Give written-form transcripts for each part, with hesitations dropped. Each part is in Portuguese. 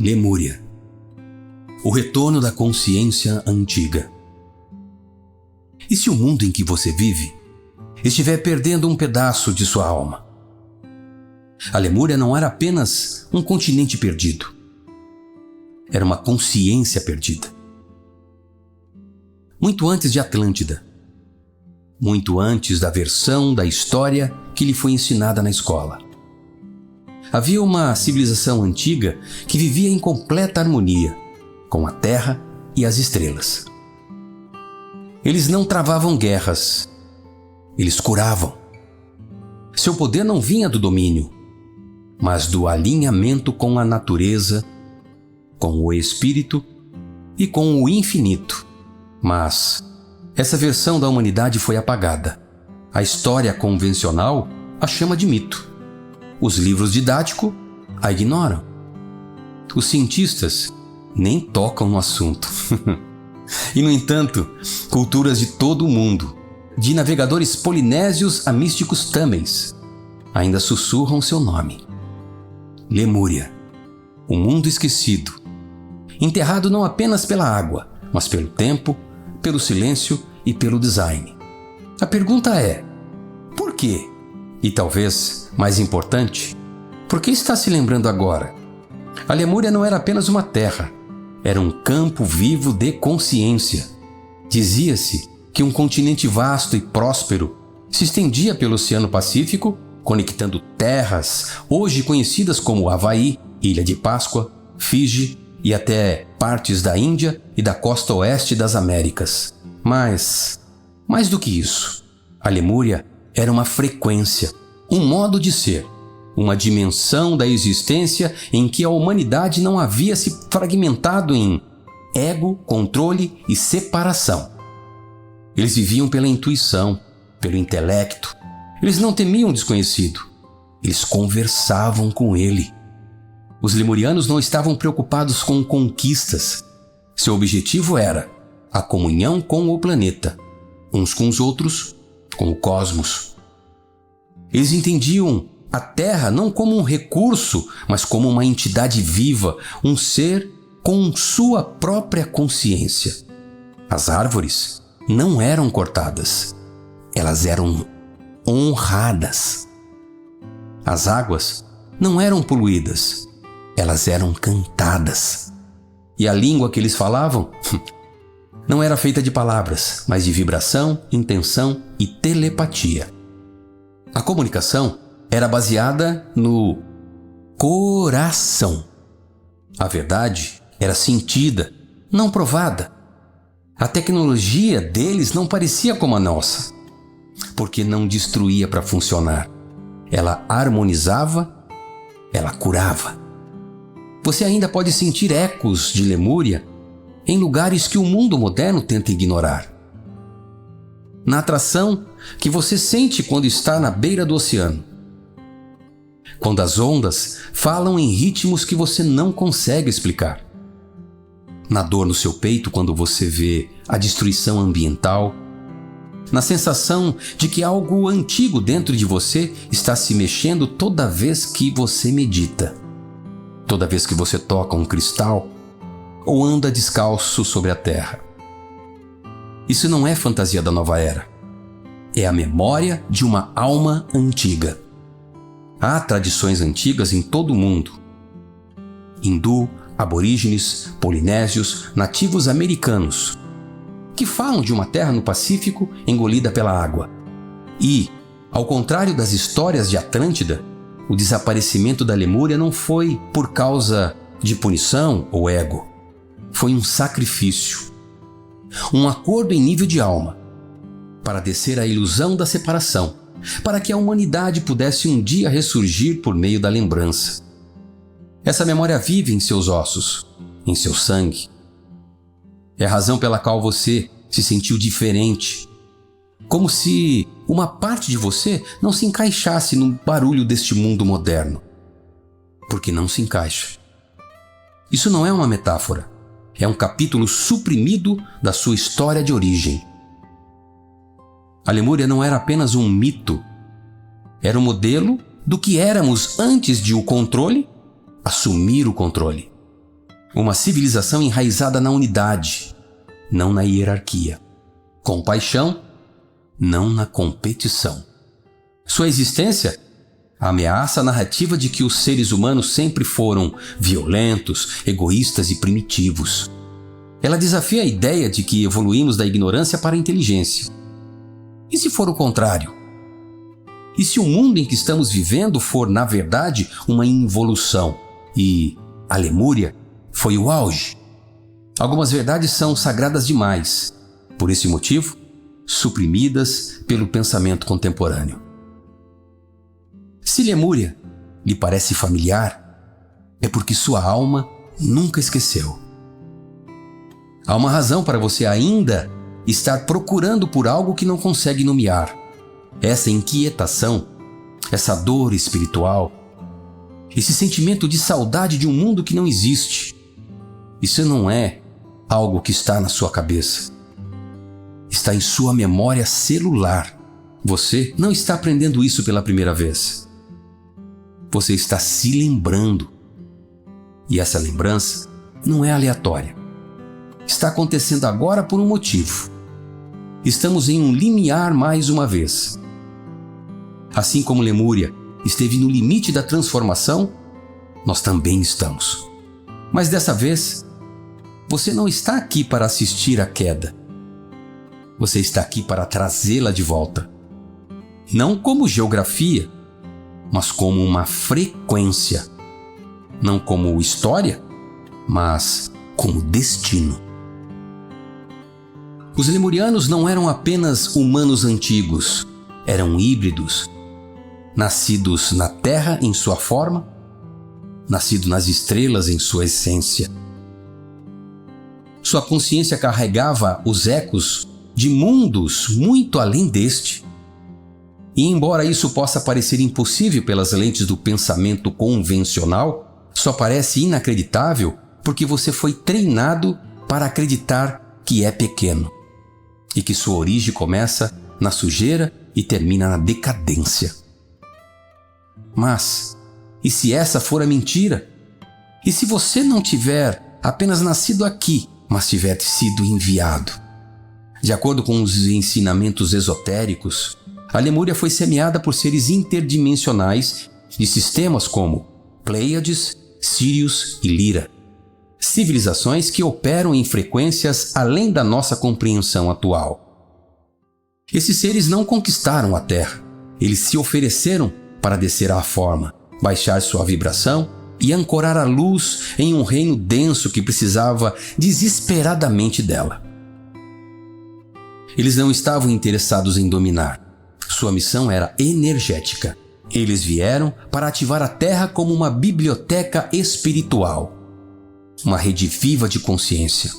Lemúria. O retorno da consciência antiga. E se o mundo em que você vive estiver perdendo um pedaço de sua alma? A Lemúria não era apenas um continente perdido. Era uma consciência perdida. Muito antes de Atlântida. Muito antes da versão da história que lhe foi ensinada na escola. Havia uma civilização antiga que vivia em completa harmonia com a terra e as estrelas. Eles não travavam guerras. Eles curavam. Seu poder não vinha do domínio, mas do alinhamento com a natureza, com o espírito e com o infinito. Mas essa versão da humanidade foi apagada. A história convencional a chama de mito. Os livros didáticos a ignoram. Os cientistas nem tocam no assunto. E, no entanto, culturas de todo o mundo, de navegadores polinésios a místicos tâmeis, ainda sussurram seu nome. Lemúria, o mundo esquecido, enterrado não apenas pela água, mas pelo tempo, pelo silêncio e pelo design. A pergunta é: por quê? E talvez, mais importante, por que está se lembrando agora? A Lemúria não era apenas uma terra, era um campo vivo de consciência. Dizia-se que um continente vasto e próspero se estendia pelo Oceano Pacífico, conectando terras hoje conhecidas como Havaí, Ilha de Páscoa, Fiji e até partes da Índia e da costa oeste das Américas. Mas, mais do que isso, a Lemúria era uma frequência, um modo de ser, uma dimensão da existência em que a humanidade não havia se fragmentado em ego, controle e separação. Eles viviam pela intuição, pelo intelecto. Eles não temiam o desconhecido. Eles conversavam com ele. Os lemurianos não estavam preocupados com conquistas. Seu objetivo era a comunhão com o planeta, uns com os outros, com o cosmos. Eles entendiam a Terra não como um recurso, mas como uma entidade viva, um ser com sua própria consciência. As árvores não eram cortadas, elas eram honradas. As águas não eram poluídas, elas eram cantadas. E a língua que eles falavam não era feita de palavras, mas de vibração, intenção e telepatia. A comunicação era baseada no coração. A verdade era sentida, não provada. A tecnologia deles não parecia como a nossa, porque não destruía para funcionar. Ela harmonizava, ela curava. Você ainda pode sentir ecos de Lemúria em lugares que o mundo moderno tenta ignorar. Na atração que você sente quando está na beira do oceano. Quando as ondas falam em ritmos que você não consegue explicar. Na dor no seu peito quando você vê a destruição ambiental. Na sensação de que algo antigo dentro de você está se mexendo toda vez que você medita. Toda vez que você toca um cristal ou anda descalço sobre a terra. Isso não é fantasia da nova era. É a memória de uma alma antiga. Há tradições antigas em todo o mundo. Hindu, aborígenes, polinésios, nativos americanos, que falam de uma terra no Pacífico engolida pela água. E, ao contrário das histórias de Atlântida, o desaparecimento da Lemúria não foi por causa de punição ou ego. Foi um sacrifício. Um acordo em nível de alma, para descer a ilusão da separação, para que a humanidade pudesse um dia ressurgir por meio da lembrança. Essa memória vive em seus ossos, em seu sangue. É a razão pela qual você se sentiu diferente, como se uma parte de você não se encaixasse no barulho deste mundo moderno. Porque não se encaixa. Isso não é uma metáfora. É um capítulo suprimido da sua história de origem. A Lemúria não era apenas um mito. Era um modelo do que éramos antes de o controle assumir o controle. Uma civilização enraizada na unidade, não na hierarquia. Compaixão, não na competição. Sua existência ameaça a narrativa de que os seres humanos sempre foram violentos, egoístas e primitivos. Ela desafia a ideia de que evoluímos da ignorância para a inteligência. E se for o contrário? E se o mundo em que estamos vivendo for, na verdade, uma involução e a Lemúria foi o auge? Algumas verdades são sagradas demais, por esse motivo, suprimidas pelo pensamento contemporâneo. Se Lemúria lhe parece familiar, é porque sua alma nunca esqueceu. Há uma razão para você ainda estar procurando por algo que não consegue nomear. Essa inquietação, essa dor espiritual, esse sentimento de saudade de um mundo que não existe. Isso não é algo que está na sua cabeça. Está em sua memória celular. Você não está aprendendo isso pela primeira vez. Você está se lembrando. E essa lembrança não é aleatória. Está acontecendo agora por um motivo. Estamos em um limiar mais uma vez. Assim como Lemúria esteve no limite da transformação, nós também estamos. Mas dessa vez, você não está aqui para assistir à queda. Você está aqui para trazê-la de volta. Não como geografia, mas como uma frequência. Não como história, mas como destino. Os lemurianos não eram apenas humanos antigos, eram híbridos, nascidos na terra em sua forma, nascidos nas estrelas em sua essência. Sua consciência carregava os ecos de mundos muito além deste. E embora isso possa parecer impossível pelas lentes do pensamento convencional, só parece inacreditável porque você foi treinado para acreditar que é pequeno e que sua origem começa na sujeira e termina na decadência. Mas, e se essa for a mentira? E se você não tiver apenas nascido aqui, mas tiver sido enviado? De acordo com os ensinamentos esotéricos, a Lemúria foi semeada por seres interdimensionais de sistemas como Pleiades, Sírius e Lira. Civilizações que operam em frequências além da nossa compreensão atual. Esses seres não conquistaram a Terra. Eles se ofereceram para descer à forma, baixar sua vibração e ancorar a luz em um reino denso que precisava desesperadamente dela. Eles não estavam interessados em dominar. Sua missão era energética. Eles vieram para ativar a Terra como uma biblioteca espiritual, uma rede viva de consciência.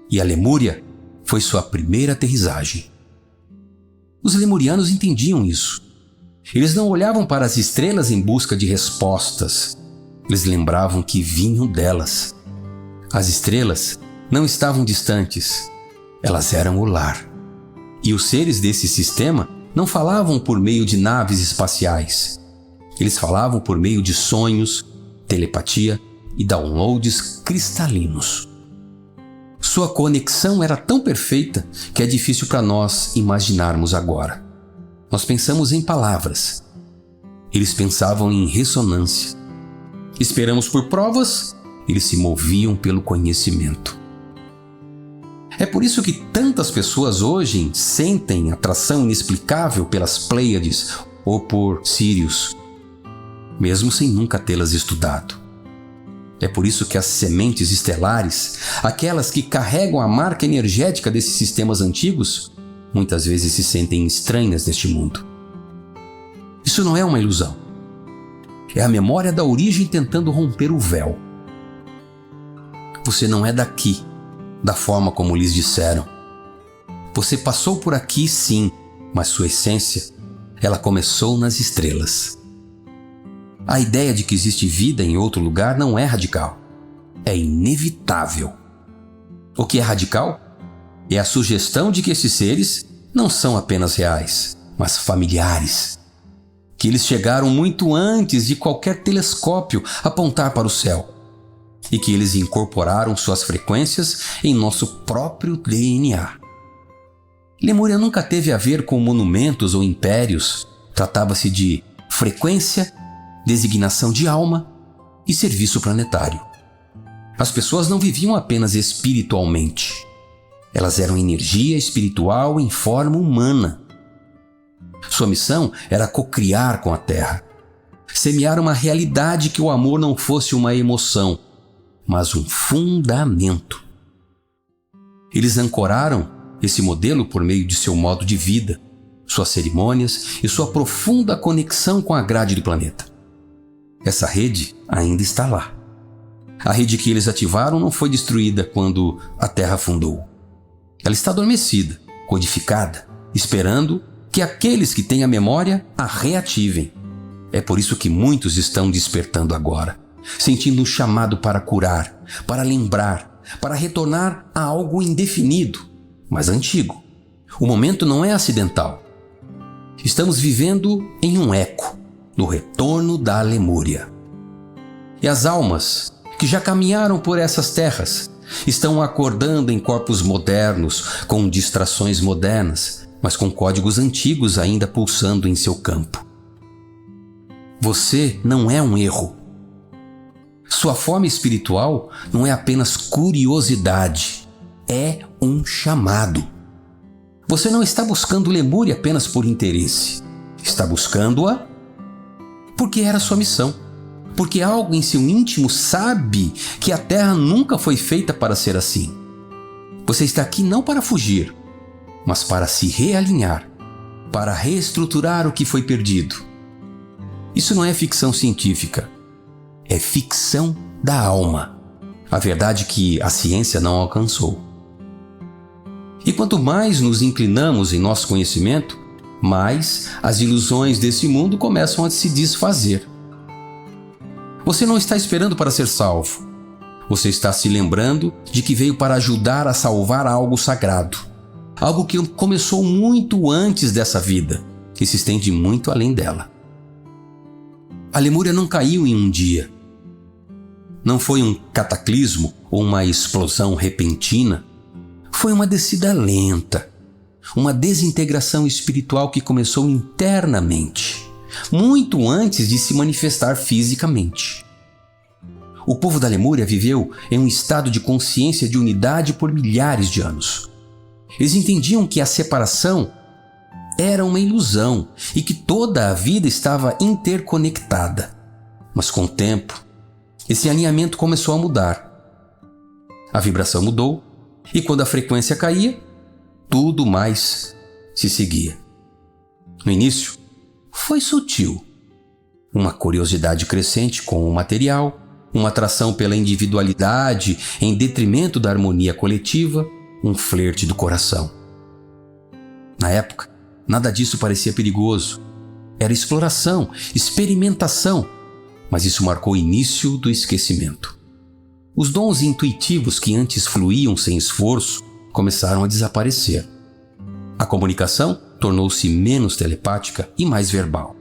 E a Lemúria foi sua primeira aterrissagem. Os lemurianos entendiam isso. Eles não olhavam para as estrelas em busca de respostas. Eles lembravam que vinham delas. As estrelas não estavam distantes. Elas eram o lar. E os seres desse sistema não falavam por meio de naves espaciais. Eles falavam por meio de sonhos, telepatia e downloads cristalinos. Sua conexão era tão perfeita que é difícil para nós imaginarmos agora. Nós pensamos em palavras. Eles pensavam em ressonância. Esperamos por provas, eles se moviam pelo conhecimento. É por isso que tantas pessoas hoje sentem atração inexplicável pelas Pleiades ou por Sírius, mesmo sem nunca tê-las estudado. É por isso que as sementes estelares, aquelas que carregam a marca energética desses sistemas antigos, muitas vezes se sentem estranhas neste mundo. Isso não é uma ilusão. É a memória da origem tentando romper o véu. Você não é daqui, da forma como lhes disseram. Você passou por aqui, sim, mas sua essência, ela começou nas estrelas. A ideia de que existe vida em outro lugar não é radical. É inevitável. O que é radical é a sugestão de que esses seres não são apenas reais, mas familiares. Que eles chegaram muito antes de qualquer telescópio apontar para o céu. e que eles incorporaram suas frequências em nosso próprio DNA. Lemúria nunca teve a ver com monumentos ou impérios. Tratava-se de frequência, designação de alma e serviço planetário. As pessoas não viviam apenas espiritualmente. Elas eram energia espiritual em forma humana. Sua missão era cocriar com a Terra, semear uma realidade que o amor não fosse uma emoção, mas um fundamento. Eles ancoraram esse modelo por meio de seu modo de vida, suas cerimônias e sua profunda conexão com a grade do planeta. Essa rede ainda está lá. A rede que eles ativaram não foi destruída quando a Terra afundou. Ela está adormecida, codificada, esperando que aqueles que têm a memória a reativem. É por isso que muitos estão despertando agora, sentindo um chamado para curar, para lembrar, para retornar a algo indefinido, mas antigo. O momento não é acidental. Estamos vivendo em um eco do retorno da Lemúria. E as almas que já caminharam por essas terras estão acordando em corpos modernos, com distrações modernas, mas com códigos antigos ainda pulsando em seu campo. Você não é um erro. Sua forma espiritual não é apenas curiosidade, é um chamado. Você não está buscando Lemúria apenas por interesse. Está buscando-a porque era sua missão. Porque algo em seu íntimo sabe que a Terra nunca foi feita para ser assim. Você está aqui não para fugir, mas para se realinhar, para reestruturar o que foi perdido. Isso não é ficção científica, é ficção da alma, a verdade que a ciência não alcançou. E quanto mais nos inclinamos em nosso conhecimento, mais as ilusões desse mundo começam a se desfazer. Você não está esperando para ser salvo. Você está se lembrando de que veio para ajudar a salvar algo sagrado. Algo que começou muito antes dessa vida e se estende muito além dela. A Lemúria não caiu em um dia. Não foi um cataclismo ou uma explosão repentina. Foi uma descida lenta, uma desintegração espiritual que começou internamente, muito antes de se manifestar fisicamente. O povo da Lemúria viveu em um estado de consciência de unidade por milhares de anos. Eles entendiam que a separação era uma ilusão e que toda a vida estava interconectada. Mas com o tempo, esse alinhamento começou a mudar. A vibração mudou e quando a frequência caía, tudo mais se seguia. No início, foi sutil. Uma curiosidade crescente com o material, uma atração pela individualidade em detrimento da harmonia coletiva, um flerte do coração. Na época, nada disso parecia perigoso. Era exploração, experimentação, mas isso marcou o início do esquecimento. Os dons intuitivos que antes fluíam sem esforço começaram a desaparecer. A comunicação tornou-se menos telepática e mais verbal.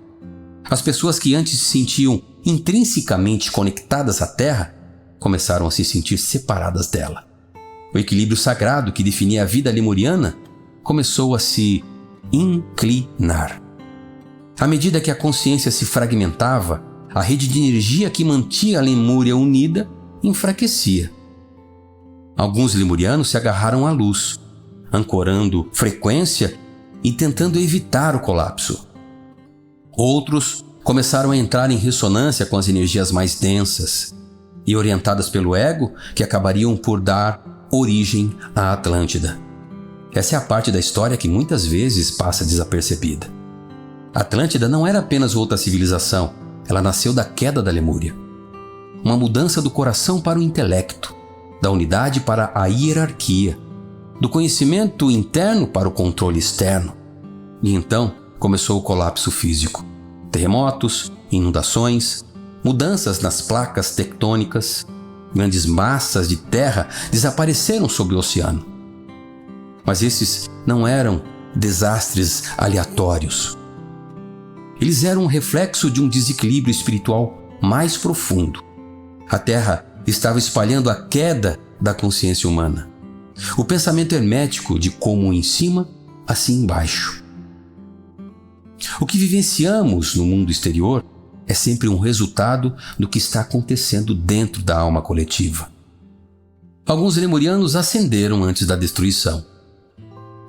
As pessoas que antes se sentiam intrinsecamente conectadas à Terra começaram a se sentir separadas dela. O equilíbrio sagrado que definia a vida lemuriana começou a se inclinar. À medida que a consciência se fragmentava, a rede de energia que mantinha a Lemúria unida enfraquecia. Alguns lemurianos se agarraram à luz, ancorando frequência e tentando evitar o colapso. Outros começaram a entrar em ressonância com as energias mais densas e orientadas pelo ego que acabariam por dar origem à Atlântida. Essa é a parte da história que muitas vezes passa desapercebida. A Atlântida não era apenas outra civilização, ela nasceu da queda da Lemúria. Uma mudança do coração para o intelecto, da unidade para a hierarquia, do conhecimento interno para o controle externo. E então começou o colapso físico. Terremotos, inundações, mudanças nas placas tectônicas, grandes massas de terra desapareceram sobre o oceano. Mas esses não eram desastres aleatórios. Eles eram um reflexo de um desequilíbrio espiritual mais profundo. A Terra estava espalhando a queda da consciência humana. O pensamento hermético de como em cima, assim embaixo. O que vivenciamos no mundo exterior é sempre um resultado do que está acontecendo dentro da alma coletiva. Alguns lemurianos ascenderam antes da destruição,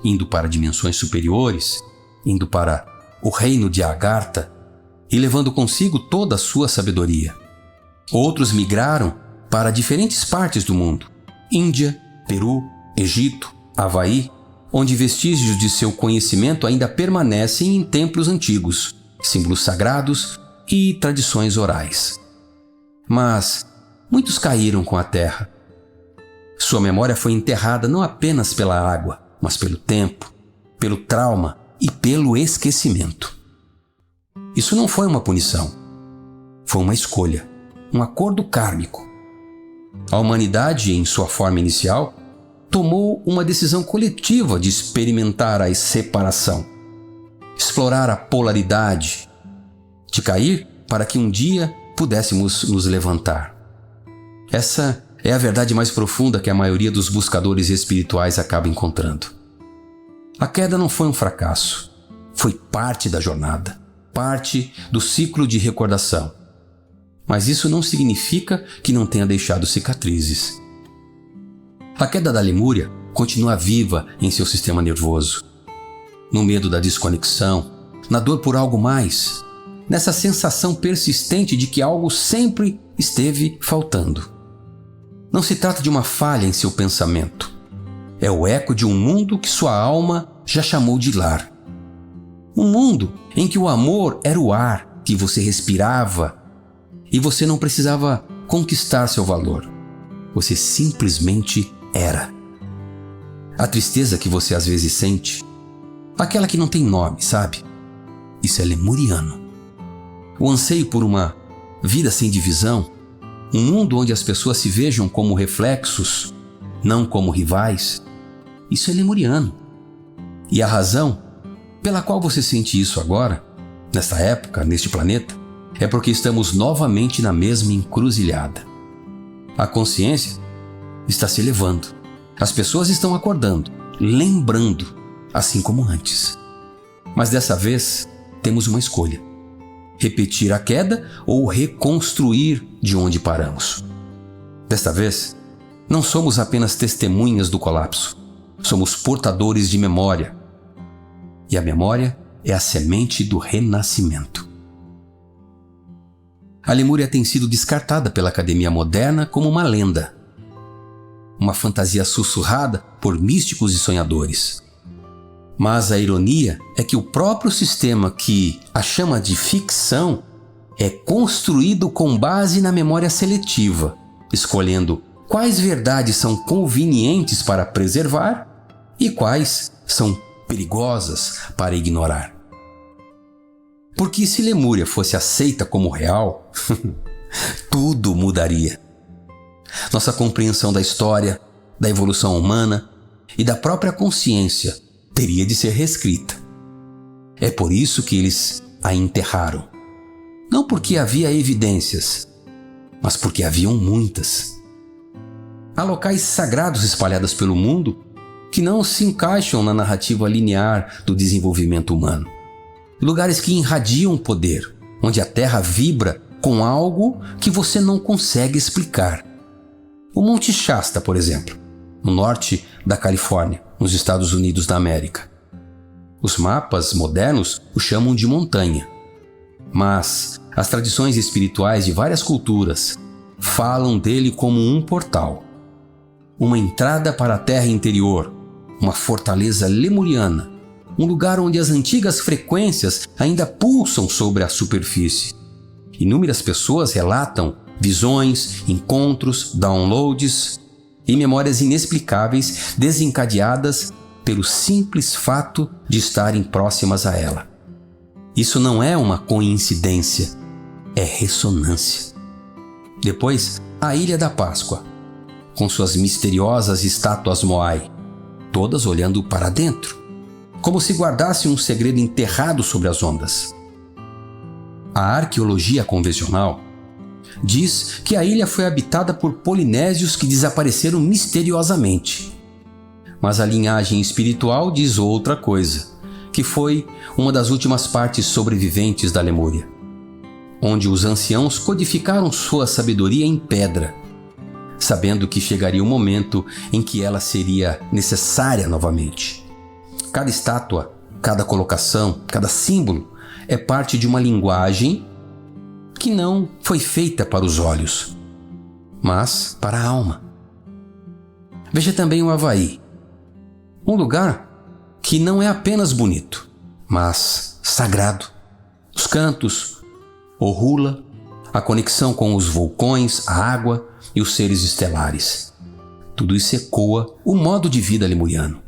indo para dimensões superiores, indo para o reino de Agartha e levando consigo toda a sua sabedoria. Outros migraram para diferentes partes do mundo: Índia, Peru, Egito, Havaí, onde vestígios de seu conhecimento ainda permanecem em templos antigos, símbolos sagrados e tradições orais. Mas muitos caíram com a terra. Sua memória foi enterrada não apenas pela água, mas pelo tempo, pelo trauma e pelo esquecimento. Isso não foi uma punição. Foi uma escolha, um acordo kármico. A humanidade, em sua forma inicial, tomou uma decisão coletiva de experimentar a separação, explorar a polaridade, de cair para que um dia pudéssemos nos levantar. Essa é a verdade mais profunda que a maioria dos buscadores espirituais acaba encontrando. A queda não foi um fracasso, foi parte da jornada, parte do ciclo de recordação. Mas isso não significa que não tenha deixado cicatrizes. A queda da Lemúria continua viva em seu sistema nervoso, no medo da desconexão, na dor por algo mais, nessa sensação persistente de que algo sempre esteve faltando. Não se trata de uma falha em seu pensamento. É o eco de um mundo que sua alma já chamou de lar. Um mundo em que o amor era o ar que você respirava e você não precisava conquistar seu valor. Você simplesmente era. A tristeza que você às vezes sente, aquela que não tem nome, sabe? Isso é lemuriano. O anseio por uma vida sem divisão, um mundo onde as pessoas se vejam como reflexos, não como rivais, isso é lemuriano. E a razão pela qual você sente isso agora, nesta época, neste planeta, é porque estamos novamente na mesma encruzilhada. A consciência está se elevando. As pessoas estão acordando, lembrando, assim como antes. Mas dessa vez, temos uma escolha: repetir a queda ou reconstruir de onde paramos. Desta vez, não somos apenas testemunhas do colapso, somos portadores de memória. E a memória é a semente do renascimento. A Lemúria tem sido descartada pela academia moderna como uma lenda, uma fantasia sussurrada por místicos e sonhadores. Mas a ironia é que o próprio sistema que a chama de ficção é construído com base na memória seletiva, escolhendo quais verdades são convenientes para preservar e quais são perigosas para ignorar. Porque se Lemúria fosse aceita como real, tudo mudaria. Nossa compreensão da história, da evolução humana e da própria consciência teria de ser reescrita. É por isso que eles a enterraram. Não porque havia evidências, mas porque haviam muitas. Há locais sagrados espalhados pelo mundo que não se encaixam na narrativa linear do desenvolvimento humano. Lugares que irradiam o poder, onde a Terra vibra com algo que você não consegue explicar. O Monte Shasta, por exemplo, no norte da Califórnia, nos Estados Unidos da América. Os mapas modernos o chamam de montanha, mas as tradições espirituais de várias culturas falam dele como um portal, uma entrada para a terra interior, uma fortaleza lemuriana, um lugar onde as antigas frequências ainda pulsam sobre a superfície. Inúmeras pessoas relatam visões, encontros, downloads e memórias inexplicáveis desencadeadas pelo simples fato de estarem próximas a ela. Isso não é uma coincidência, é ressonância. Depois, a Ilha da Páscoa, com suas misteriosas estátuas Moai, todas olhando para dentro, como se guardasse um segredo enterrado sobre as ondas. A arqueologia convencional diz que a ilha foi habitada por polinésios que desapareceram misteriosamente. Mas a linhagem espiritual diz outra coisa, que foi uma das últimas partes sobreviventes da Lemúria, onde os anciãos codificaram sua sabedoria em pedra, sabendo que chegaria o momento em que ela seria necessária novamente. Cada estátua, cada colocação, cada símbolo é parte de uma linguagem que não foi feita para os olhos, mas para a alma. Veja também o Havaí, um lugar que não é apenas bonito, mas sagrado. Os cantos, o hula, a conexão com os vulcões, a água e os seres estelares. Tudo isso ecoa o modo de vida lemuriano.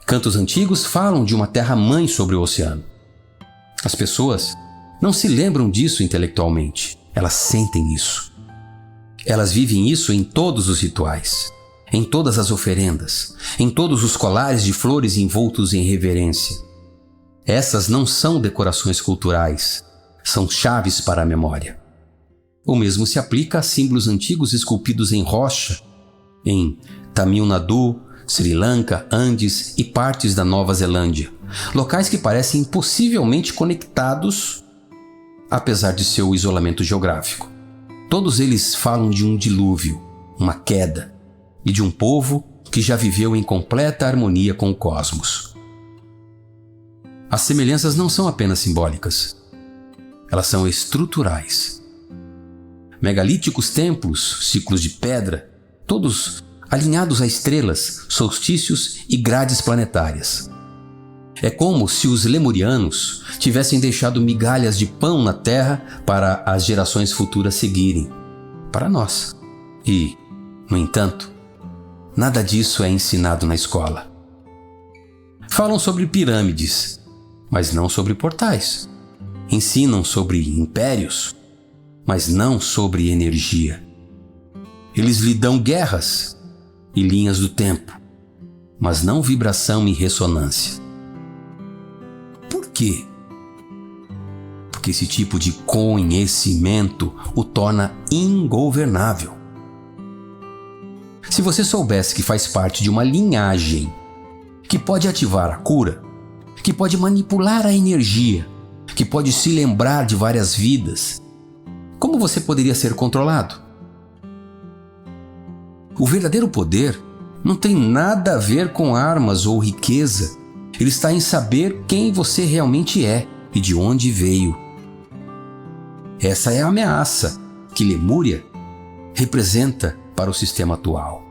Cantos antigos falam de uma terra-mãe sobre o oceano. As pessoas não se lembram disso intelectualmente, elas sentem isso. Elas vivem isso em todos os rituais, em todas as oferendas, em todos os colares de flores envoltos em reverência. Essas não são decorações culturais, são chaves para a memória. O mesmo se aplica a símbolos antigos esculpidos em rocha, em Tamil Nadu, Sri Lanka, Andes e partes da Nova Zelândia, locais que parecem impossivelmente conectados, apesar de seu isolamento geográfico. Todos eles falam de um dilúvio, uma queda, e de um povo que já viveu em completa harmonia com o cosmos. As semelhanças não são apenas simbólicas, elas são estruturais. Megalíticos templos, ciclos de pedra, todos alinhados a estrelas, solstícios e grades planetárias. É como se os lemurianos tivessem deixado migalhas de pão na Terra para as gerações futuras seguirem, para nós. E, no entanto, nada disso é ensinado na escola. Falam sobre pirâmides, mas não sobre portais. Ensinam sobre impérios, mas não sobre energia. Eles lhe dão guerras e linhas do tempo, mas não vibração e ressonância. Por quê? Porque esse tipo de conhecimento o torna ingovernável. Se você soubesse que faz parte de uma linhagem que pode ativar a cura, que pode manipular a energia, que pode se lembrar de várias vidas, como você poderia ser controlado? O verdadeiro poder não tem nada a ver com armas ou riqueza. Ele está em saber quem você realmente é e de onde veio. Essa é a ameaça que Lemúria representa para o sistema atual.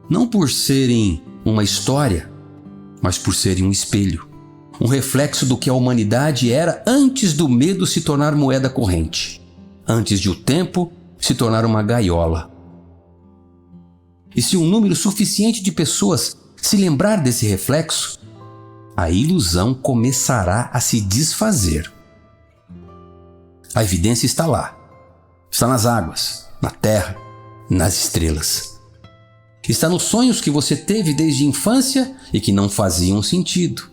Não por serem uma história, mas por serem um espelho, um reflexo do que a humanidade era antes do medo se tornar moeda corrente, antes de o tempo se tornar uma gaiola. E se um número suficiente de pessoas se lembrar desse reflexo, a ilusão começará a se desfazer. A evidência está lá. Está nas águas, na terra, nas estrelas. Está nos sonhos que você teve desde a infância e que não faziam sentido.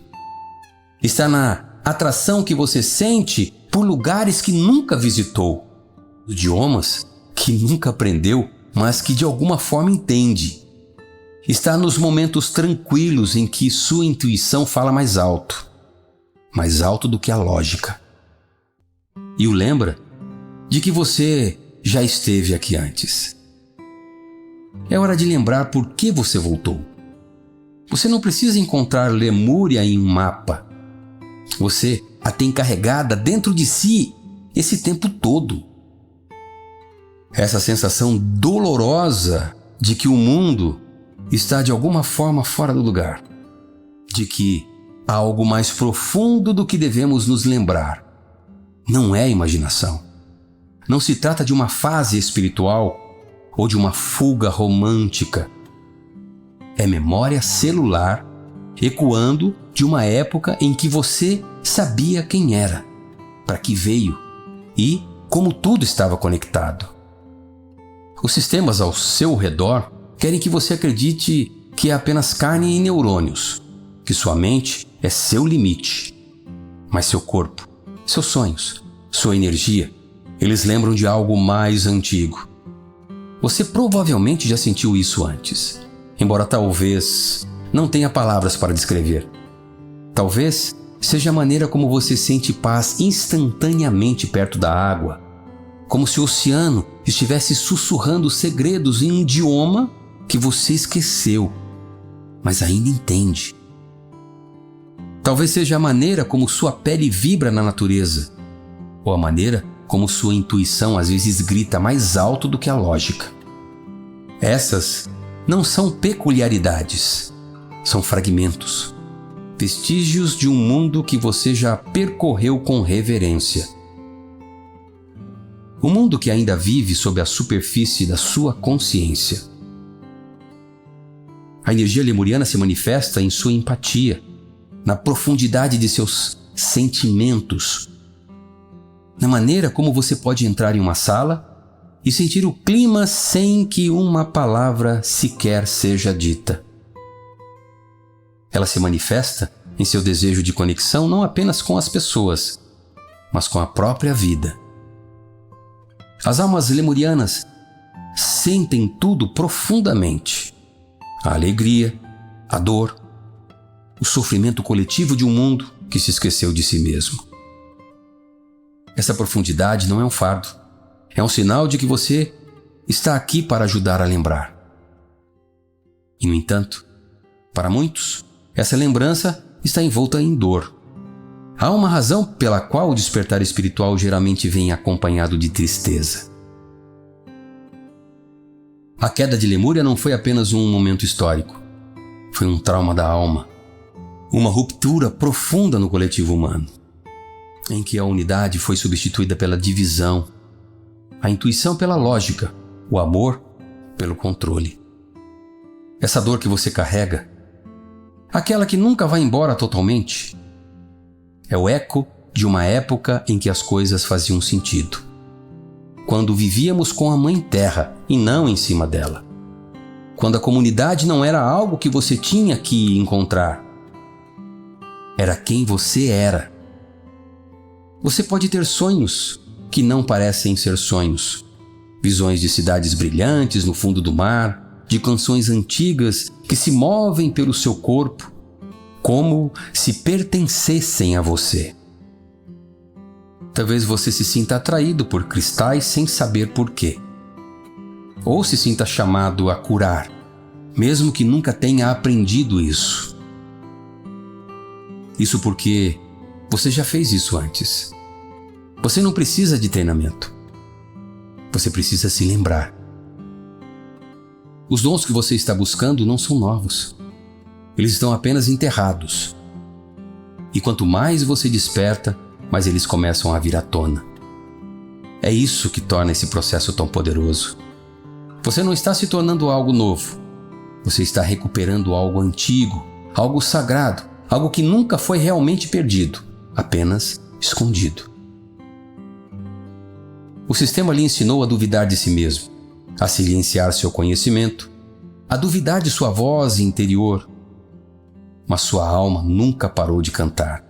Está na atração que você sente por lugares que nunca visitou, idiomas que nunca aprendeu, mas que de alguma forma entende. Está nos momentos tranquilos em que sua intuição fala mais alto do que a lógica. E o lembra de que você já esteve aqui antes. É hora de lembrar por que você voltou. Você não precisa encontrar Lemúria em um mapa. Você a tem carregada dentro de si esse tempo todo. Essa sensação dolorosa de que o mundo está de alguma forma fora do lugar, de que há algo mais profundo do que devemos nos lembrar. Não é imaginação. Não se trata de uma fase espiritual ou de uma fuga romântica. É memória celular ecoando de uma época em que você sabia quem era, para que veio e como tudo estava conectado. Os sistemas ao seu redor querem que você acredite que é apenas carne e neurônios, que sua mente é seu limite. Mas seu corpo, seus sonhos, sua energia Eles lembram de algo mais antigo. Você provavelmente já sentiu isso antes, embora talvez não tenha palavras para descrever. Talvez seja a maneira como você sente paz instantaneamente perto da água, como se o oceano estivesse sussurrando segredos em um idioma que você esqueceu, mas ainda entende. Talvez seja a maneira como sua pele vibra na natureza, ou a maneira como sua intuição às vezes grita mais alto do que a lógica. Essas não são peculiaridades, são fragmentos, vestígios de um mundo que você já percorreu com reverência. Um mundo que ainda vive sob a superfície da sua consciência. A energia lemuriana se manifesta em sua empatia, na profundidade de seus sentimentos, na maneira como você pode entrar em uma sala e sentir o clima sem que uma palavra sequer seja dita. Ela se manifesta em seu desejo de conexão não apenas com as pessoas, mas com a própria vida. As almas lemurianas sentem tudo profundamente: a alegria, a dor, o sofrimento coletivo de um mundo que se esqueceu de si mesmo. Essa profundidade não é um fardo, é um sinal de que você está aqui para ajudar a lembrar. E, no entanto, para muitos, essa lembrança está envolta em dor. Há uma razão pela qual o despertar espiritual geralmente vem acompanhado de tristeza. A queda de Lemúria não foi apenas um momento histórico. Foi um trauma da alma, uma ruptura profunda no coletivo humano, em que a unidade foi substituída pela divisão, a intuição pela lógica, o amor pelo controle. Essa dor que você carrega, aquela que nunca vai embora totalmente, é o eco de uma época em que as coisas faziam sentido, quando vivíamos com a Mãe Terra e não em cima dela, quando a comunidade não era algo que você tinha que encontrar, era quem você era. Você pode ter sonhos que não parecem ser sonhos, visões de cidades brilhantes no fundo do mar, de canções antigas que se movem pelo seu corpo, como se pertencessem a você. Talvez você se sinta atraído por cristais sem saber por quê, ou se sinta chamado a curar, mesmo que nunca tenha aprendido isso. Isso porque você já fez isso antes. Você não precisa de treinamento. Você precisa se lembrar. Os dons que você está buscando não são novos. Eles estão apenas enterrados. E quanto mais você desperta, mais eles começam a vir à tona. É isso que torna esse processo tão poderoso. Você não está se tornando algo novo. Você está recuperando algo antigo, algo sagrado, algo que nunca foi realmente perdido, apenas escondido. O sistema lhe ensinou a duvidar de si mesmo, a silenciar seu conhecimento, a duvidar de sua voz interior, mas sua alma nunca parou de cantar.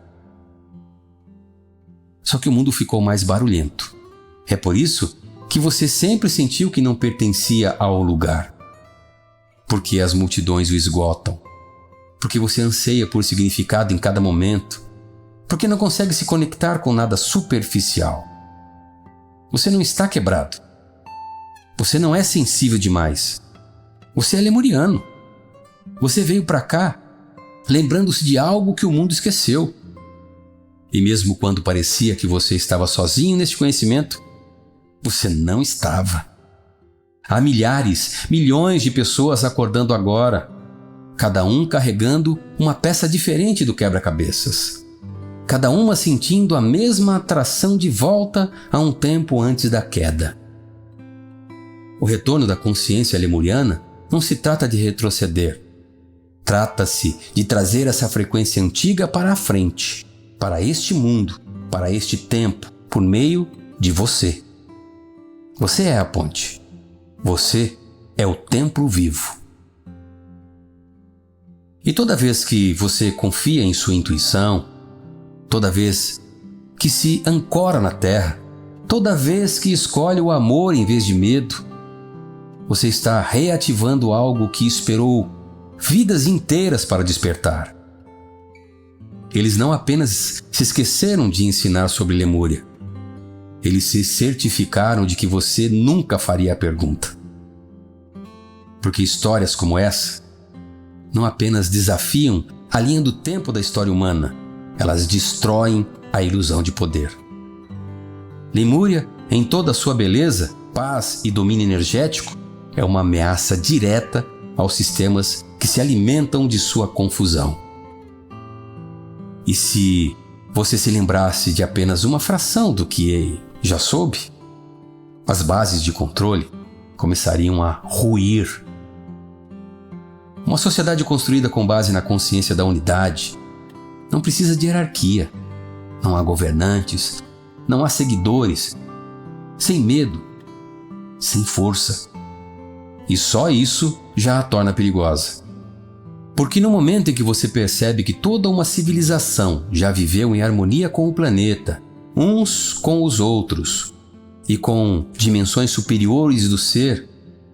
Só que o mundo ficou mais barulhento. É por isso que você sempre sentiu que não pertencia ao lugar. Porque as multidões o esgotam. Porque você anseia por significado em cada momento. Porque não consegue se conectar com nada superficial. Você não está quebrado. Você não é sensível demais. Você é lemuriano. Você veio para cá lembrando-se de algo que o mundo esqueceu. E mesmo quando parecia que você estava sozinho neste conhecimento, você não estava. Há milhares, milhões de pessoas acordando agora, cada um carregando uma peça diferente do quebra-cabeças. Cada uma sentindo a mesma atração de volta a um tempo antes da queda. O retorno da consciência lemuriana não se trata de retroceder. Trata-se de trazer essa frequência antiga para a frente, para este mundo, para este tempo, por meio de você. Você é a ponte. Você é o templo vivo. E toda vez que você confia em sua intuição, toda vez que se ancora na terra, Toda vez que escolhe o amor em vez de medo, você está reativando algo que esperou vidas inteiras para despertar. Eles não apenas se esqueceram de ensinar sobre Lemúria, eles se certificaram de que você nunca faria a pergunta. Porque histórias como essa não apenas desafiam a linha do tempo da história humana, elas destroem a ilusão de poder. Lemúria, em toda a sua beleza, paz e domínio energético, é uma ameaça direta aos sistemas que se alimentam de sua confusão. E se você se lembrasse de apenas uma fração do que já soube, as bases de controle começariam a ruir. Uma sociedade construída com base na consciência da unidade não precisa de hierarquia. Não há governantes, não há seguidores, sem medo, sem força. E só isso já a torna perigosa. Porque no momento em que você percebe que toda uma civilização já viveu em harmonia com o planeta, uns com os outros, e com dimensões superiores do ser,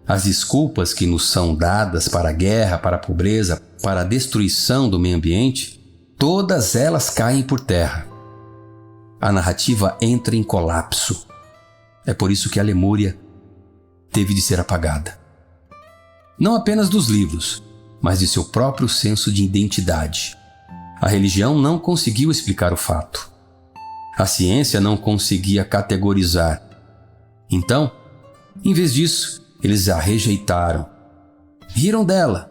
as desculpas que nos são dadas para a guerra, para a pobreza, para a destruição do meio ambiente, todas elas caem por terra. A narrativa entra em colapso. É por isso que a Lemúria teve de ser apagada. Não apenas dos livros, mas de seu próprio senso de identidade. A religião não conseguiu explicar o fato. A ciência não conseguia categorizar. Então, em vez disso, eles a rejeitaram. Riram dela,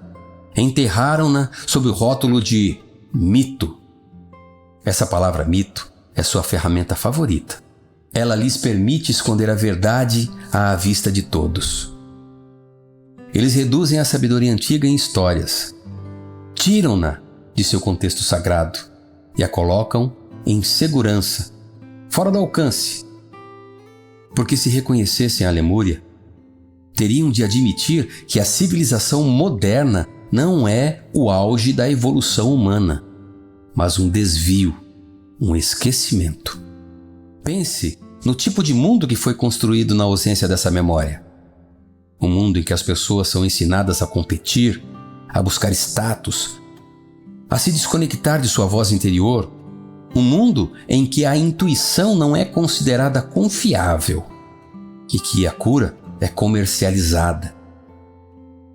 enterraram-na sob o rótulo de mito. Essa palavra mito é sua ferramenta favorita. Ela lhes permite esconder a verdade à vista de todos. Eles reduzem a sabedoria antiga em histórias, tiram-na de seu contexto sagrado e a colocam em segurança, fora do alcance. Porque se reconhecessem a Lemúria, teriam de admitir que a civilização moderna não é o auge da evolução humana, mas um desvio, um esquecimento. Pense no tipo de mundo que foi construído na ausência dessa memória. Um mundo em que as pessoas são ensinadas a competir, a buscar status, a se desconectar de sua voz interior. Um mundo em que a intuição não é considerada confiável e que a cura é comercializada.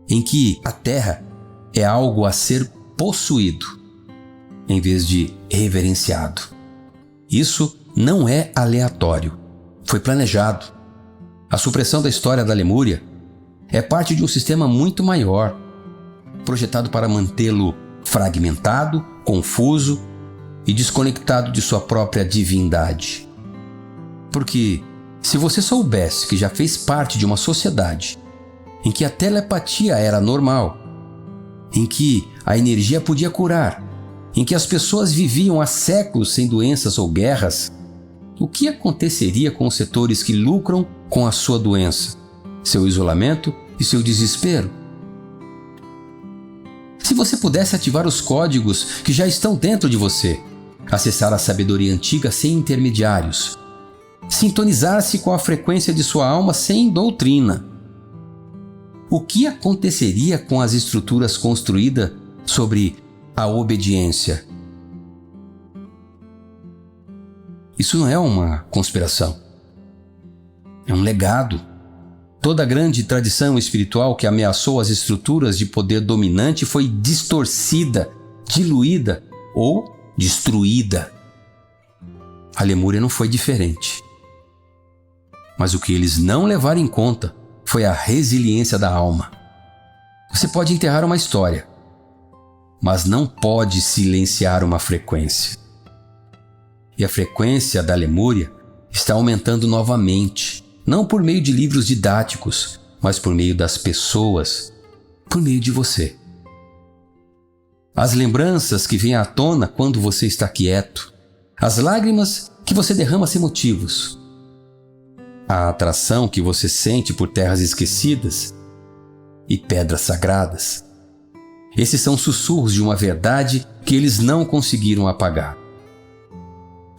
Em que a terra é algo a ser possuído, em vez de reverenciado. Isso não é aleatório, foi planejado. A supressão da história da Lemúria é parte de um sistema muito maior, projetado para mantê-lo fragmentado, confuso e desconectado de sua própria divindade. Porque se você soubesse que já fez parte de uma sociedade em que a telepatia era normal, em que a energia podia curar, em que as pessoas viviam há séculos sem doenças ou guerras, o que aconteceria com os setores que lucram com a sua doença, seu isolamento e seu desespero? Se você pudesse ativar os códigos que já estão dentro de você, acessar a sabedoria antiga sem intermediários, sintonizar-se com a frequência de sua alma sem doutrina, o que aconteceria com as estruturas construídas sobre a obediência? Isso não é uma conspiração. É um legado. Toda a grande tradição espiritual que ameaçou as estruturas de poder dominante foi distorcida, diluída ou destruída. A Lemúria não foi diferente. Mas o que eles não levaram em conta foi a resiliência da alma. Você pode enterrar uma história, mas não pode silenciar uma frequência. E a frequência da Lemúria está aumentando novamente, não por meio de livros didáticos, mas por meio das pessoas, por meio de você. As lembranças que vêm à tona quando você está quieto, as lágrimas que você derrama sem motivos, a atração que você sente por terras esquecidas e pedras sagradas. Esses são sussurros de uma verdade que eles não conseguiram apagar.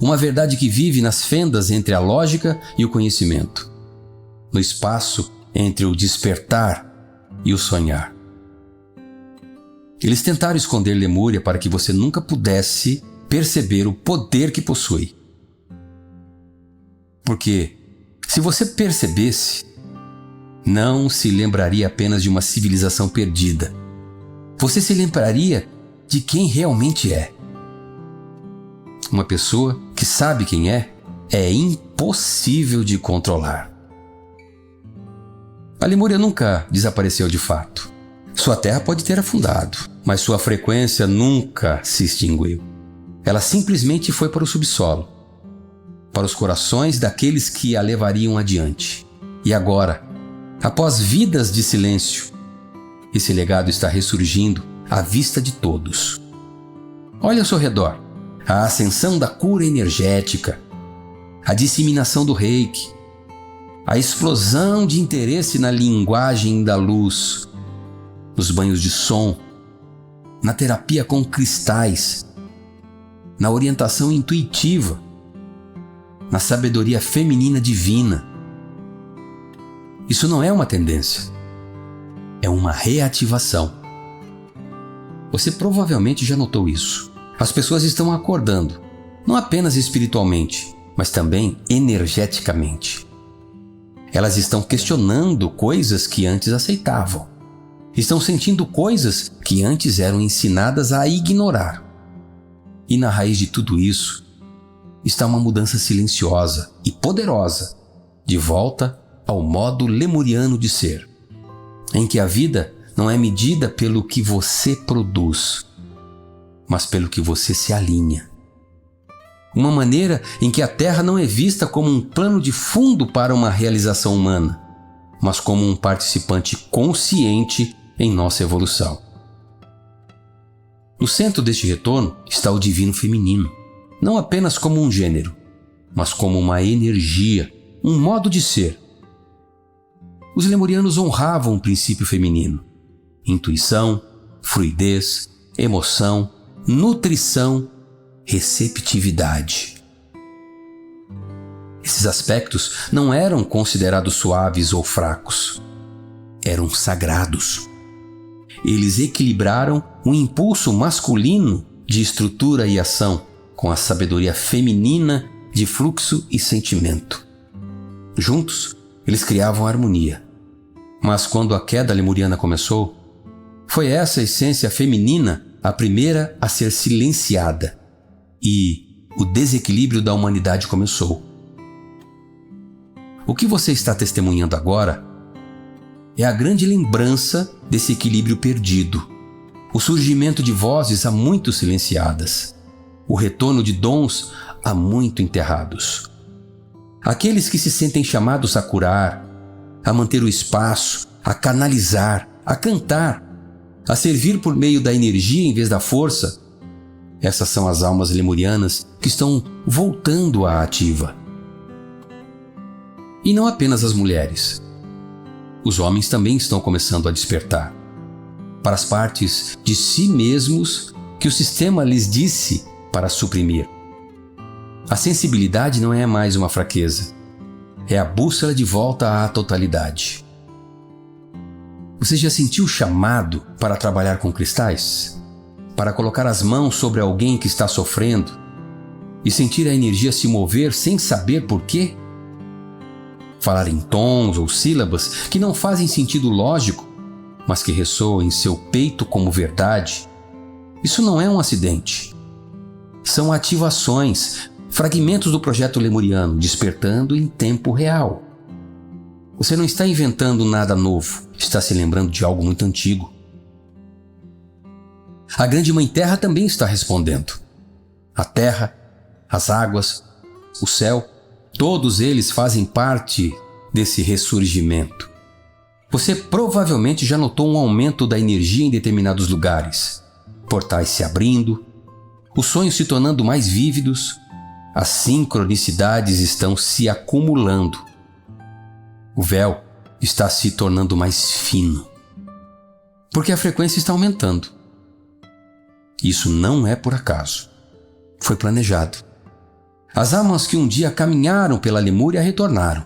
Uma verdade que vive nas fendas entre a lógica e o conhecimento, no espaço entre o despertar e o sonhar. Eles tentaram esconder Lemúria para que você nunca pudesse perceber o poder que possui. Porque, se você percebesse, não se lembraria apenas de uma civilização perdida. Você se lembraria de quem realmente é. Uma pessoa que sabe quem é impossível de controlar. A Lemúria nunca desapareceu de fato. Sua terra pode ter afundado, mas sua frequência nunca se extinguiu. Ela simplesmente foi para o subsolo, para os corações daqueles que a levariam adiante. E agora, após vidas de silêncio, esse legado está ressurgindo à vista de todos. Olhe ao seu redor. A ascensão da cura energética, a disseminação do reiki, a explosão de interesse na linguagem da luz, nos banhos de som, na terapia com cristais, na orientação intuitiva, na sabedoria feminina divina. Isso não é uma tendência, é uma reativação. Você provavelmente já notou isso. As pessoas estão acordando, não apenas espiritualmente, mas também energeticamente. Elas estão questionando coisas que antes aceitavam. Estão sentindo coisas que antes eram ensinadas a ignorar. E na raiz de tudo isso está uma mudança silenciosa e poderosa, de volta ao modo lemuriano de ser, em que a vida não é medida pelo que você produz, mas pelo que você se alinha. Uma maneira em que a Terra não é vista como um plano de fundo para uma realização humana, mas como um participante consciente em nossa evolução. No centro deste retorno está o divino feminino, não apenas como um gênero, mas como uma energia, um modo de ser. Os lemurianos honravam o princípio feminino: intuição, fluidez, emoção, nutrição, receptividade. Esses aspectos não eram considerados suaves ou fracos. Eram sagrados. Eles equilibraram o impulso masculino de estrutura e ação com a sabedoria feminina de fluxo e sentimento. Juntos, eles criavam harmonia. Mas quando a queda lemuriana começou, foi essa essência feminina a primeira a ser silenciada e o desequilíbrio da humanidade começou. O que você está testemunhando agora é a grande lembrança desse equilíbrio perdido, o surgimento de vozes há muito silenciadas, o retorno de dons há muito enterrados. Aqueles que se sentem chamados a curar, a manter o espaço, a canalizar, a cantar, a servir por meio da energia em vez da força, essas são as almas lemurianas que estão voltando à ativa. E não apenas as mulheres. Os homens também estão começando a despertar para as partes de si mesmos que o sistema lhes disse para suprimir. A sensibilidade não é mais uma fraqueza, é a bússola de volta à totalidade. Você já sentiu o chamado para trabalhar com cristais? Para colocar as mãos sobre alguém que está sofrendo e sentir a energia se mover sem saber por quê? Falar em tons ou sílabas que não fazem sentido lógico, mas que ressoam em seu peito como verdade. Isso não é um acidente. São ativações, fragmentos do projeto lemuriano despertando em tempo real. Você não está inventando nada novo, está se lembrando de algo muito antigo. A Grande Mãe Terra também está respondendo. A terra, as águas, o céu, todos eles fazem parte desse ressurgimento. Você provavelmente já notou um aumento da energia em determinados lugares, portais se abrindo, os sonhos se tornando mais vívidos, as sincronicidades estão se acumulando. O véu está se tornando mais fino, porque a frequência está aumentando. Isso não é por acaso. Foi planejado. As almas que um dia caminharam pela Lemúria retornaram,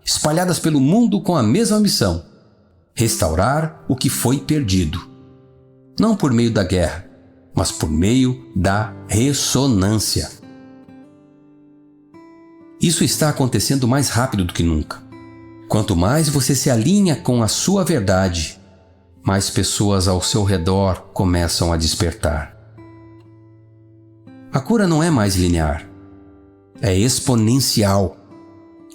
espalhadas pelo mundo com a mesma missão: restaurar o que foi perdido. Não por meio da guerra, mas por meio da ressonância. Isso está acontecendo mais rápido do que nunca. Quanto mais você se alinha com a sua verdade, mais pessoas ao seu redor começam a despertar. A cura não é mais linear, é exponencial.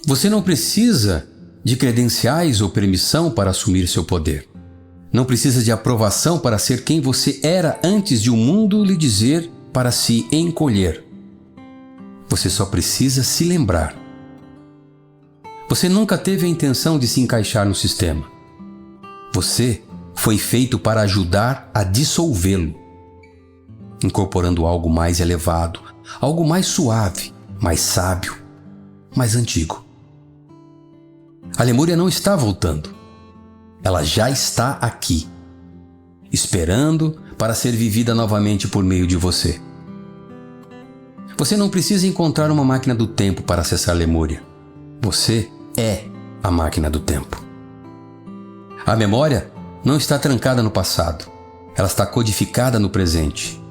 Você não precisa de credenciais ou permissão para assumir seu poder. Não precisa de aprovação para ser quem você era antes de o mundo lhe dizer para se encolher. Você só precisa se lembrar. Você nunca teve a intenção de se encaixar no sistema. Você foi feito para ajudar a dissolvê-lo, incorporando algo mais elevado, algo mais suave, mais sábio, mais antigo. A Lemúria não está voltando. Ela já está aqui, esperando para ser vivida novamente por meio de você. Você não precisa encontrar uma máquina do tempo para acessar Lemúria. Você é a máquina do tempo. A memória não está trancada no passado. Ela está codificada no presente.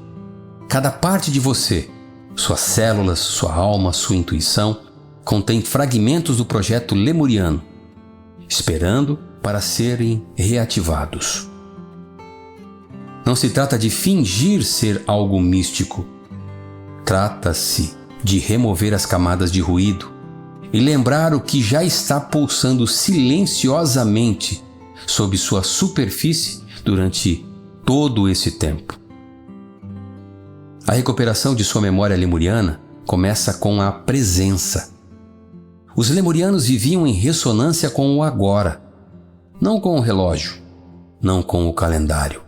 Cada parte de você, suas células, sua alma, sua intuição, contém fragmentos do projeto lemuriano, esperando para serem reativados. Não se trata de fingir ser algo místico. Trata-se de remover as camadas de ruído e lembrar o que já está pulsando silenciosamente sob sua superfície durante todo esse tempo. A recuperação de sua memória lemuriana começa com a presença. Os lemurianos viviam em ressonância com o agora, não com o relógio, não com o calendário.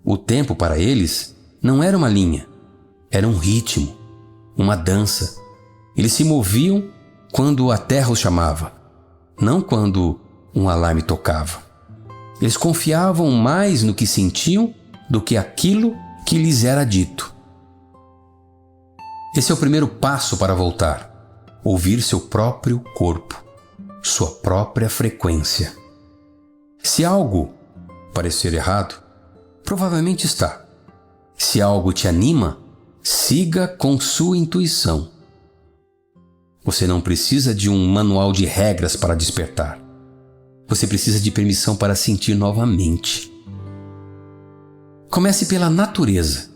O tempo para eles não era uma linha, era um ritmo, uma dança. Eles se moviam quando a terra os chamava, não quando um alarme tocava. Eles confiavam mais no que sentiam do que aquilo que lhes era dito. Esse é o primeiro passo para voltar: ouvir seu próprio corpo, sua própria frequência. Se algo parecer errado, provavelmente está. Se algo te anima, siga com sua intuição. Você não precisa de um manual de regras para despertar. Você precisa de permissão para sentir novamente. Comece pela natureza.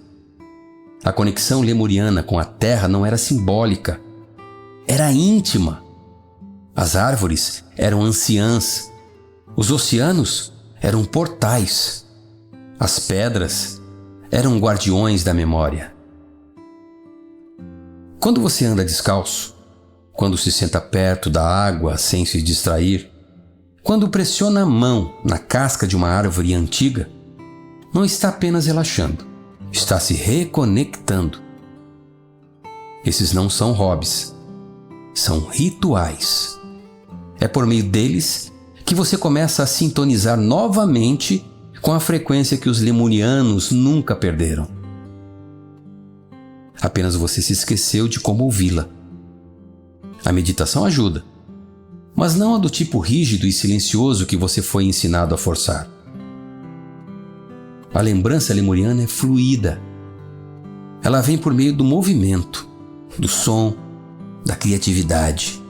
A conexão lemuriana com a terra não era simbólica, era íntima. As árvores eram anciãs, os oceanos eram portais, as pedras eram guardiões da memória. Quando você anda descalço, quando se senta perto da água sem se distrair, quando pressiona a mão na casca de uma árvore antiga, não está apenas relaxando, está se reconectando. Esses não são hobbies, são rituais. É por meio deles que você começa a sintonizar novamente com a frequência que os lemurianos nunca perderam. Apenas você se esqueceu de como ouvi-la. A meditação ajuda, mas não a do tipo rígido e silencioso que você foi ensinado a forçar. A lembrança lemuriana é fluida. Ela vem por meio do movimento, do som, da criatividade.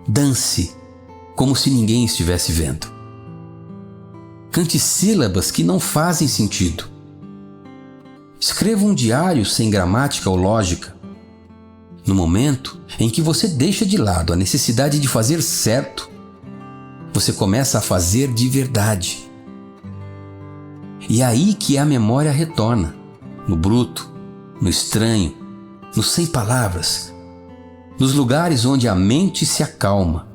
Dance como se ninguém estivesse vendo. Cante sílabas que não fazem sentido. Escreva um diário sem gramática ou lógica. No momento em que você deixa de lado a necessidade de fazer certo, você começa a fazer de verdade. E é aí que a memória retorna, no bruto, no estranho, no sem palavras, nos lugares onde a mente se acalma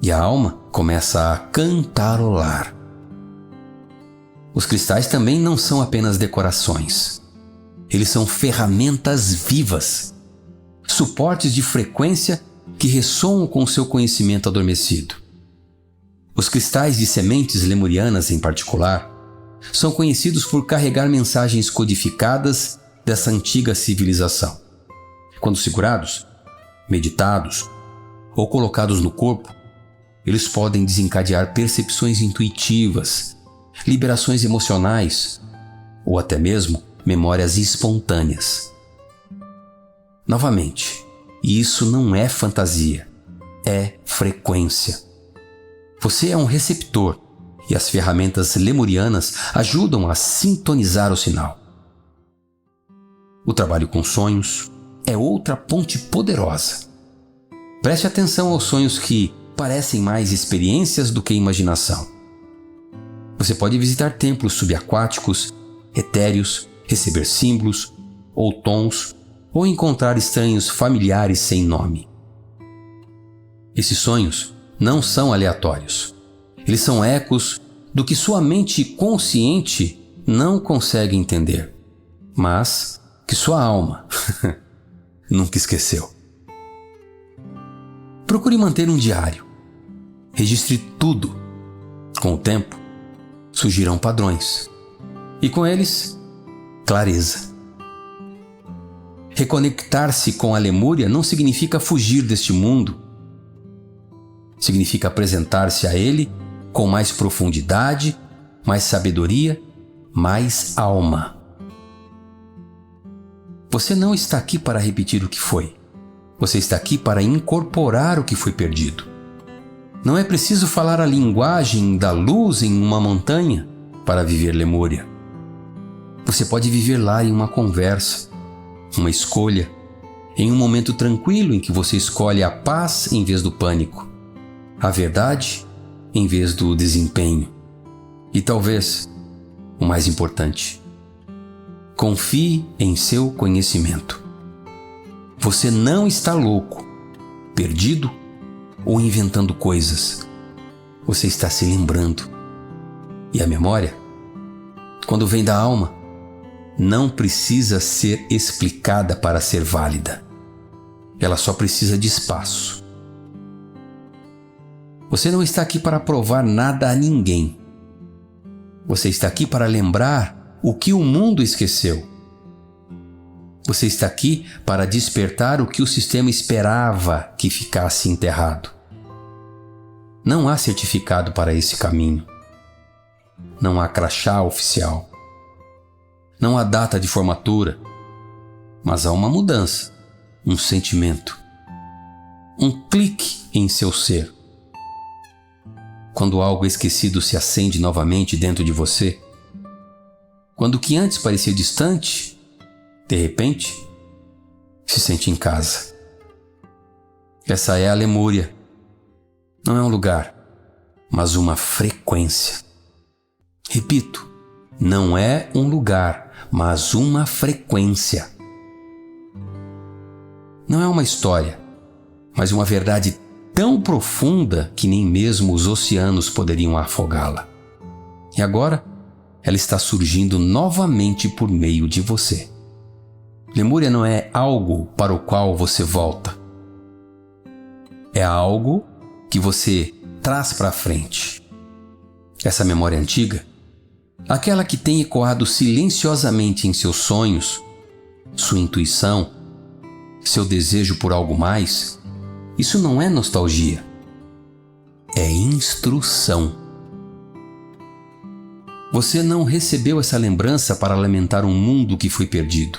e a alma começa a cantarolar. Os cristais também não são apenas decorações. Eles são ferramentas vivas, suportes de frequência que ressoam com o seu conhecimento adormecido. Os cristais de sementes lemurianas, em particular, são conhecidos por carregar mensagens codificadas dessa antiga civilização. Quando segurados, meditados ou colocados no corpo, eles podem desencadear percepções intuitivas, liberações emocionais ou até mesmo memórias espontâneas. Novamente, isso não é fantasia, é frequência. Você é um receptor e as ferramentas lemurianas ajudam a sintonizar o sinal. O trabalho com sonhos é outra ponte poderosa. Preste atenção aos sonhos que parecem mais experiências do que imaginação. Você pode visitar templos subaquáticos, etéreos, receber símbolos ou tons, ou encontrar estranhos familiares sem nome. Esses sonhos não são aleatórios. Eles são ecos do que sua mente consciente não consegue entender, mas que sua alma nunca esqueceu. Procure manter um diário. Registre tudo. Com o tempo, surgirão padrões. E com eles, clareza. Reconectar-se com a Lemúria não significa fugir deste mundo. Significa apresentar-se a ele com mais profundidade, mais sabedoria, mais alma. Você não está aqui para repetir o que foi. Você está aqui para incorporar o que foi perdido. Não é preciso falar a linguagem da luz em uma montanha para viver Lemúria. Você pode viver lá em uma conversa, uma escolha, em um momento tranquilo em que você escolhe a paz em vez do pânico, a verdade em vez do desempenho. E talvez, o mais importante, confie em seu conhecimento. Você não está louco, perdido ou inventando coisas. Você está se lembrando. E a memória, quando vem da alma, não precisa ser explicada para ser válida. Ela só precisa de espaço. Você não está aqui para provar nada a ninguém. Você está aqui para lembrar o que o mundo esqueceu. Você está aqui para despertar o que o sistema esperava que ficasse enterrado. Não há certificado para esse caminho. Não há crachá oficial. Não há data de formatura. Mas há uma mudança, um sentimento, um clique em seu ser. Quando algo esquecido se acende novamente dentro de você, quando o que antes parecia distante, de repente, se sente em casa. Essa é a Lemúria. Não é um lugar, mas uma frequência. Repito, não é um lugar, mas uma frequência. Não é uma história, mas uma verdade tão profunda que nem mesmo os oceanos poderiam afogá-la. E agora, ela está surgindo novamente por meio de você. Lemúria não é algo para o qual você volta. É algo que você traz para frente. Essa memória antiga, aquela que tem ecoado silenciosamente em seus sonhos, sua intuição, seu desejo por algo mais, isso não é nostalgia. É instrução. Você não recebeu essa lembrança para lamentar um mundo que foi perdido.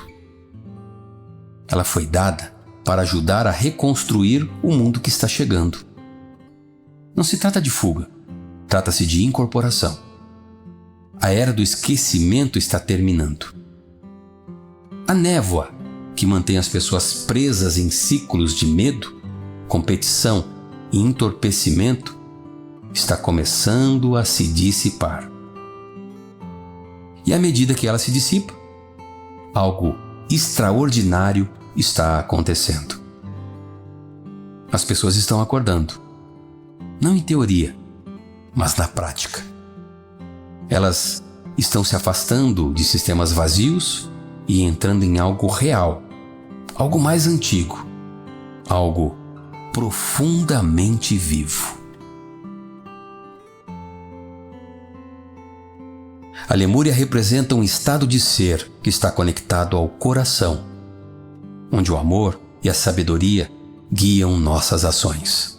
Ela foi dada para ajudar a reconstruir o mundo que está chegando. Não se trata de fuga, trata-se de incorporação. A era do esquecimento está terminando. A névoa, que mantém as pessoas presas em ciclos de medo, competição e entorpecimento, está começando a se dissipar. E à medida que ela se dissipa, algo extraordinário está acontecendo. As pessoas estão acordando, não em teoria, mas na prática. Elas estão se afastando de sistemas vazios e entrando em algo real, algo mais antigo, algo profundamente vivo. A Lemúria representa um estado de ser que está conectado ao coração, onde o amor e a sabedoria guiam nossas ações.